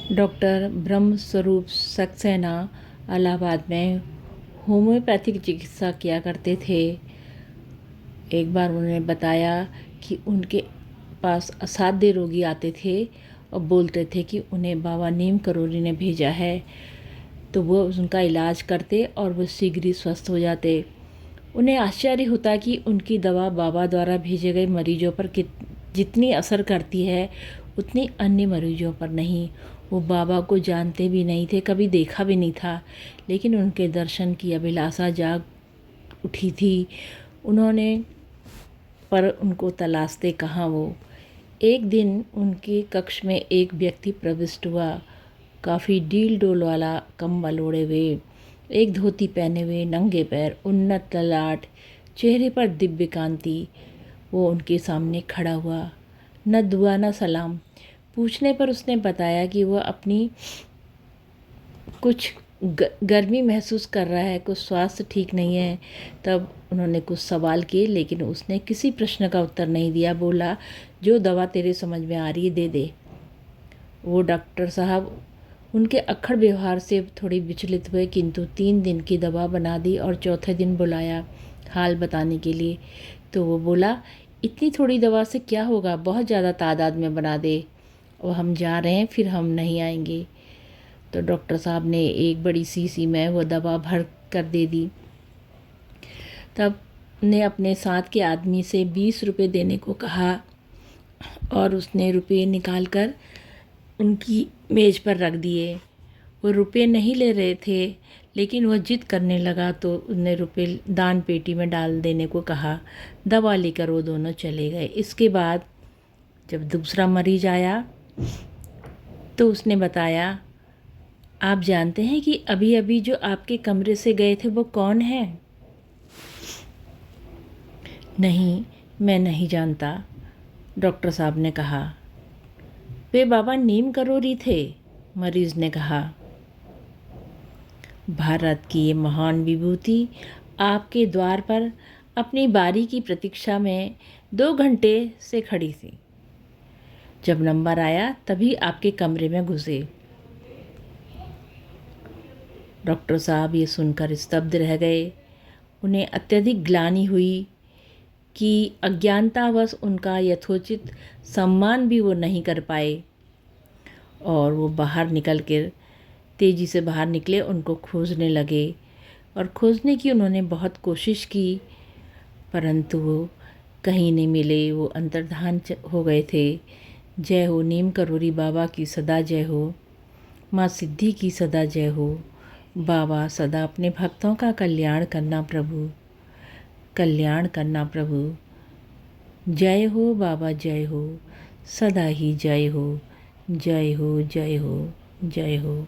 Doctor ब्रह्म स्वरूप सक्सेना इलाहाबाद में homeopathic चिकित्सा किया करते थे। एक बार उन्होंने बताया कि उनके पास असाध्य रोगी आते थे और बोलते थे कि उन्हें बाबा नीम करोली ने भेजा है, तो वो उनका इलाज करते और वो शीघ्र ही स्वस्थ हो जाते। उन्हें आश्चर्य होता कि उनकी दवा बाबा द्वारा भेजे गए मरीजों पर जितनी असर करती है उतनी अन्य मरीजों पर नहीं। वो बाबा को जानते भी नहीं थे, कभी देखा भी नहीं था, लेकिन उनके दर्शन की अभिलाषा जाग उठी थी। उन्होंने पर उनको तलाशते कहाँ वो। एक दिन उनके कक्ष में एक व्यक्ति प्रविष्ट हुआ, काफ़ी डील डोल वाला, कम्बल ओढ़े हुए, एक धोती पहने हुए, नंगे पैर, उन्नत ललाट, चेहरे पर दिव्य कांति। वो उनके सामने खड़ा हुआ, न दुआ न सलाम। पूछने पर उसने बताया कि वह अपनी कुछ गर्मी महसूस कर रहा है, कुछ स्वास्थ्य ठीक नहीं है। तब उन्होंने कुछ सवाल किए, लेकिन उसने किसी प्रश्न का उत्तर नहीं दिया। बोला, जो दवा तेरे समझ में आ रही है दे दे। वो डॉक्टर साहब उनके अक्खड़ व्यवहार से थोड़ी विचलित हुए, किंतु 3 दिन की दवा बना दी और चौथे दिन बुलाया हाल बताने के लिए। तो वो बोला, इतनी थोड़ी दवा से क्या होगा, बहुत ज़्यादा तादाद में बना दे और हम जा रहे हैं, फिर हम नहीं आएंगे। तो डॉक्टर साहब ने एक बड़ी शीशी में वो दवा भर कर दे दी। तब ने अपने साथ के आदमी से 20 रुपये देने को कहा और उसने रुपये निकाल कर उनकी मेज़ पर रख दिए। वो रुपये नहीं ले रहे थे, लेकिन वह जिद करने लगा, तो उसने रुपये दान पेटी में डाल देने को कहा। दवा लेकर वो दोनों चले गए। इसके बाद जब दूसरा मरीज आया तो उसने बताया, आप जानते हैं कि अभी अभी जो आपके कमरे से गए थे वो कौन है? नहीं, मैं नहीं जानता, डॉक्टर साहब ने कहा। वे बाबा नीम करोली थे, मरीज ने कहा। भारत की ये महान विभूति आपके द्वार पर अपनी बारी की प्रतीक्षा में 2 घंटे से खड़ी थी। जब नंबर आया तभी आपके कमरे में घुसे। डॉक्टर साहब ये सुनकर स्तब्ध रह गए। उन्हें अत्यधिक ग्लानि हुई कि अज्ञानतावश उनका यथोचित सम्मान भी वो नहीं कर पाए, और वो बाहर निकल कर तेज़ी से बाहर निकले, उनको खोजने लगे। और खोजने की उन्होंने बहुत कोशिश की, परंतु वो कहीं नहीं मिले। वो अंतर्धान हो गए थे। जय हो नीम करोली बाबा की सदा जय हो, माँ सिद्धि की सदा जय हो। बाबा सदा अपने भक्तों का कल्याण करना प्रभु, कल्याण करना प्रभु। जय हो बाबा, जय हो, सदा ही जय हो, जय हो, जय हो, जय हो।